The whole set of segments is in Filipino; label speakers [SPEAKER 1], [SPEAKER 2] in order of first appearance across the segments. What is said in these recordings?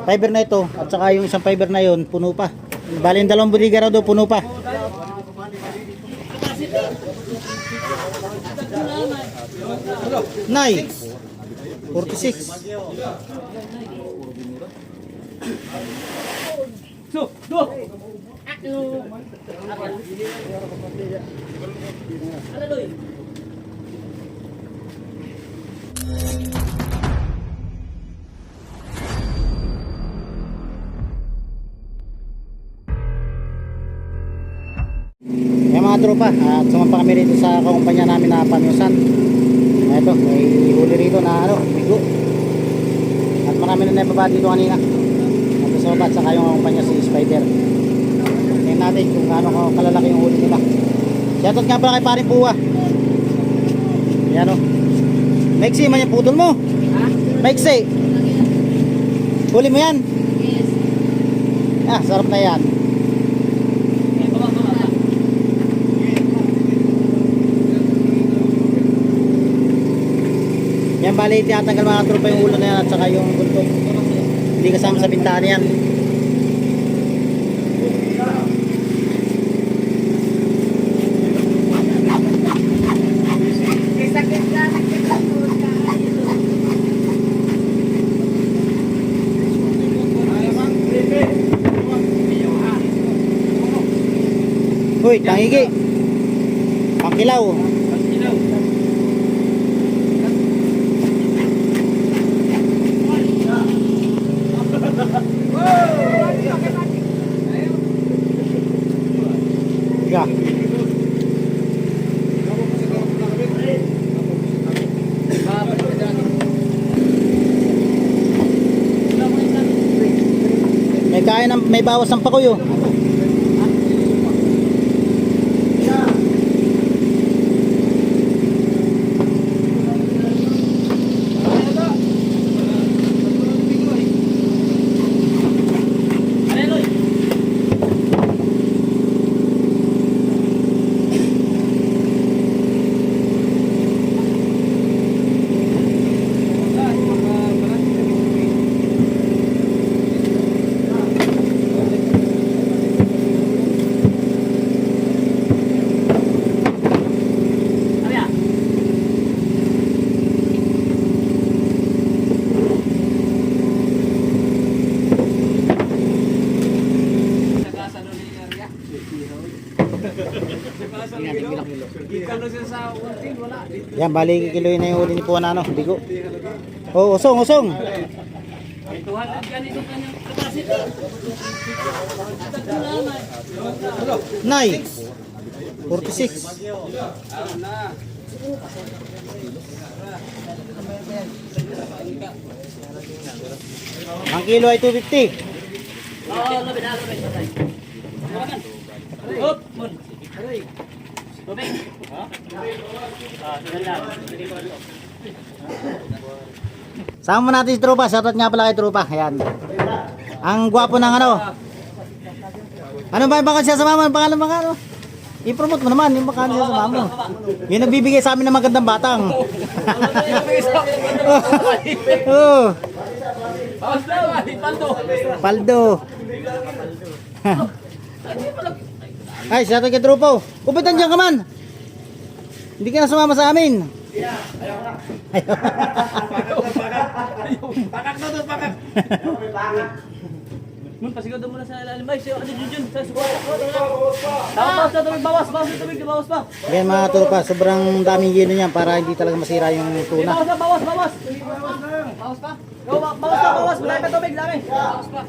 [SPEAKER 1] fiber na ito at saka yung isang fiber na yon puno pa. Bali yung dalawang budiga raw daw puno pa. Nay 46.
[SPEAKER 2] So, do.
[SPEAKER 1] Yung mga tropa at sumampa kami rito sa kumpanya namin na Panyusan. Ito, may huli rito na bigo. At marami na naibaba dito kanina. At sa baba at saka yung kumpanya si Spider. Tingnan natin kung gaano kalalaki yung huli nila. Shoutout nga pala kay paring Buwa. Ayan o. Maiksi man yung putol mo. Maiksi. Huli mo yan. Sarap na yan. Yan bali tinatanggal mga tropa yung ulo na yan at saka yung buntok. Hindi kasama sa bintana yan. Uy, tangigi. Pangkilaw. Ya. May kaya ng may bawas ng pakuyo. Yan, bali kiloy na yung huli ni Puan ano, bigo. Oh, usong, usong.
[SPEAKER 2] 200 ganito kanyang capacity.
[SPEAKER 1] Nay 46. Ang kilo ay 250.
[SPEAKER 2] Hop, mun. Tubig.
[SPEAKER 1] Sama natin si tropa, shoutout nga pala kay tropa. Ayan. Ang gwapo ng ano. Ano ba yung bakansya sa mama? Ang pangalan mga ano? I-promote mo naman yung bakansya sa mama. Yung nagbibigay sa amin ng magandang batang. Oh. Paldo. Ay, shoutout kay tropa. Upitan dyan ka man. Hindi ka na sumama sa amin. Ayaw.
[SPEAKER 2] Pakak na doon, pakak. Mun, pasigaw doon muna sa ilalim. Ay, siya, ano dyan, sa suko. Bawas na tubig, bawas na tubig, bawas pa.
[SPEAKER 1] Yan mga tropa, sobrang daming yelo niyan para hindi talaga masira yung tuna.
[SPEAKER 2] Bawas na, bawas, bawas. Bawas pa. Bawas pa, bawas. Wala pa tubig, dami. Bawas pa.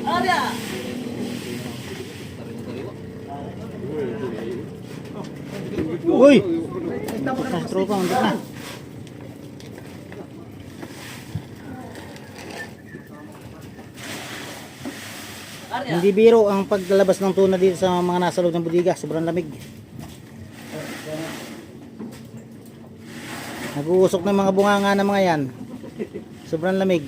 [SPEAKER 2] Arya!
[SPEAKER 1] Uy! Sa tropa, mandit na. Hindi biro ang paglalabas ng tuna dito sa mga nasa loob ng budiga. Sobrang lamig. Nag-uusok ng mga bunganga ng mga yan. Sobrang lamig.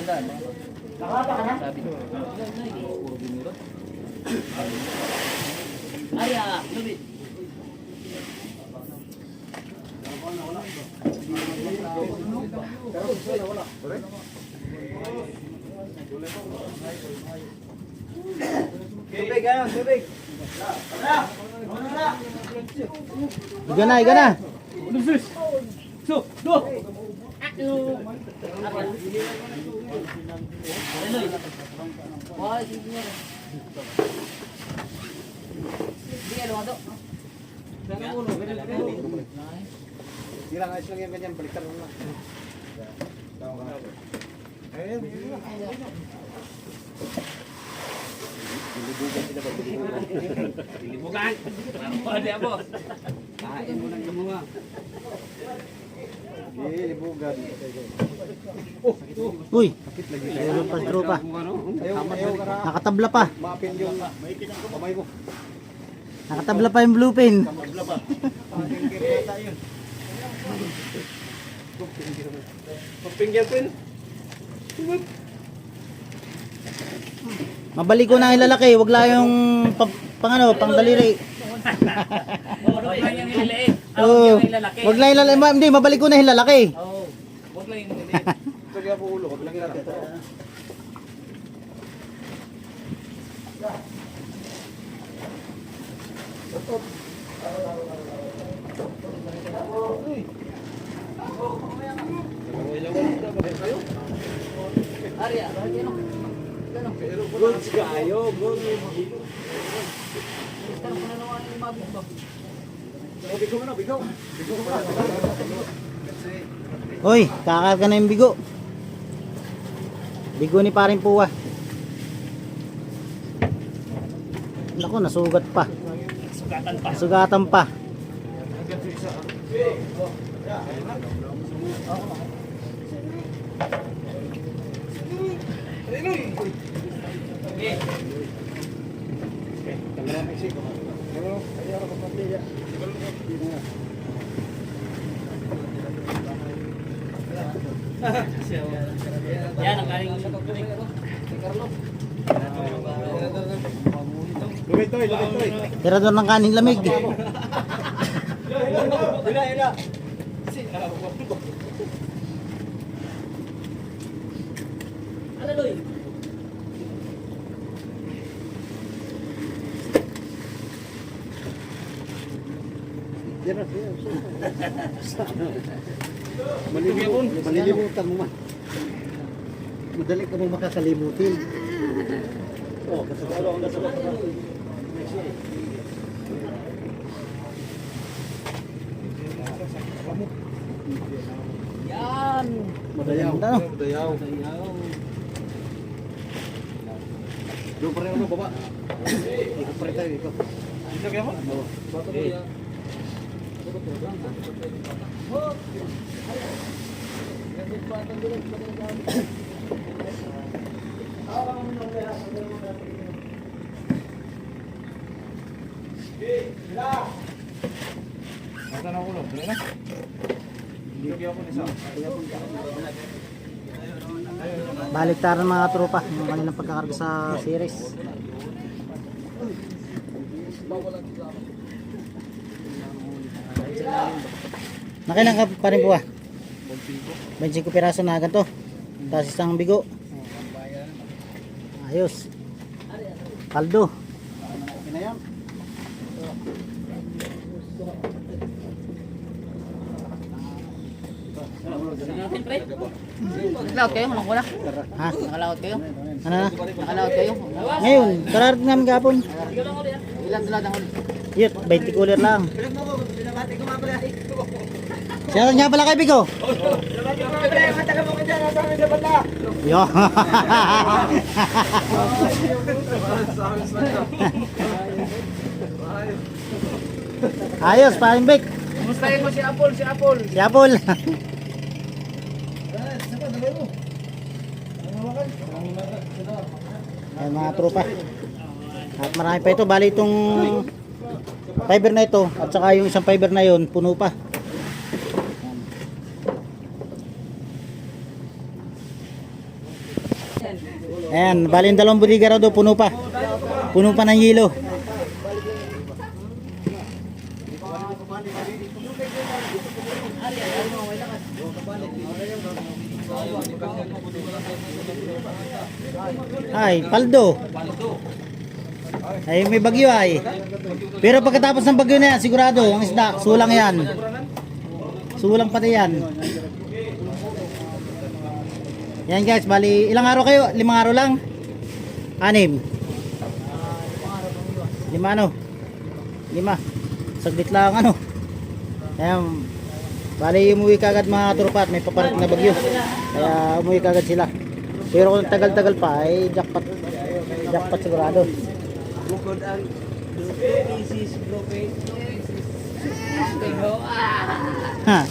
[SPEAKER 2] Tandaan.
[SPEAKER 1] Nakapa ka na?
[SPEAKER 2] Sabi ko. Puro binurot. Arya, lubid.
[SPEAKER 3] Tubig, ano? Tubig.
[SPEAKER 1] Iga na, iga na.
[SPEAKER 2] So, do. Eloy. Wah, sige niya. Sige, ano to? Pero ulo,
[SPEAKER 3] Hindi lang, ayos lang yan ganyan. Baliktad mo lang. Ayun,
[SPEAKER 2] Dilibugan. Pwede ako. Kain mo ng gumawa.
[SPEAKER 3] libugan.
[SPEAKER 1] Uy, meron pa tropa.
[SPEAKER 3] Ayaw, kara.
[SPEAKER 1] Nakatabla pa.
[SPEAKER 3] Maapin yung kamay mo.
[SPEAKER 1] Nakatabla pa yung blue pin.
[SPEAKER 3] Fingerprint.
[SPEAKER 1] Mabalik ko na yung lalaki, wag lang yung pang daliri.
[SPEAKER 2] Huwag lang yung ililiit.
[SPEAKER 1] Oo. Wag lang yung lalaki. Hindi, mabalik ko na yung lalaki.
[SPEAKER 2] Oo. Huwag lang yung ililiit.
[SPEAKER 3] Sagya po ulo. Lagyan natin.
[SPEAKER 2] Arya, bakit yun? Ganun.
[SPEAKER 3] Goods kayo. Goods.
[SPEAKER 2] Tanong ko na naman yung mabig mo.
[SPEAKER 3] Bigo mo na, bigo. Bigo mo na.
[SPEAKER 1] Hoy, kakarga na yung bigo. Bigo ni paring puwa. Naku, nasugat pa. Sugatan pa.
[SPEAKER 2] Yan, ang galing sa tubig. Carlo.
[SPEAKER 3] Lumitoy, lumitoy.
[SPEAKER 1] Tira doon ng kanin lamig.
[SPEAKER 3] Ila.
[SPEAKER 2] Alaloy.
[SPEAKER 3] Malilimutan mo man. Madali ka mo makakalimutin. Oh, kasalo ang kasalo.
[SPEAKER 2] Yan.
[SPEAKER 3] Madayaw.
[SPEAKER 1] Ano?
[SPEAKER 3] Madayaw. Doon pa rin ako baba. Ikot pa rin tayo, ikot. Lagyan mo? Oo. Nasaan ang ulo? Dali na? Hindi ako nisa.
[SPEAKER 1] Baliktaran mga tropa. Yung kanilang pagkakarga sa series. Nakilang ka pa rin buwa. 25 piraso na ganito. Tapos isang bigo. Ayos. Kaldo.
[SPEAKER 3] Pinayam.
[SPEAKER 2] Natin, pre. Nakalaot kayo? Walang wala.
[SPEAKER 1] Ha?
[SPEAKER 2] Nakalaot kayo?
[SPEAKER 1] Ano na?
[SPEAKER 2] Nakalaot kayo?
[SPEAKER 1] Ngayon, kararating namin kapon.
[SPEAKER 2] Ilan sila dahon?
[SPEAKER 1] Yut, 20 cooler lang. Siya nga pala kay Bigo. Yo. Ayos, paring Bik.
[SPEAKER 2] Kumustahin mo si Apol, si Apol.
[SPEAKER 1] Si Apol. Ayan mga tropa. At marami pa ito. Bali itong fiber na ito at saka yung isang fiber na yon puno pa. Ayan, bali yung dalawang budiga raw daw, puno pa. Puno pa ng yelo. Ay, paldo. Ay, may bagyo ay. Pero pagkatapos ng bagyo na yan, sigurado, ang isda, sulang yan. Sulang pati yan. Yan guys, bali, ilang araw kayo? 5 araw lang? 6? 5 ano? 5. Saglit lang ano. Ayan, bali umuwi kagad mga tropa at may paparating na bagyo. Kaya umuwi kagad sila. Pero kung tagal-tagal pa ay jackpot. Jackpot sigurado.
[SPEAKER 2] Bukod ang isis broke.
[SPEAKER 1] Ha.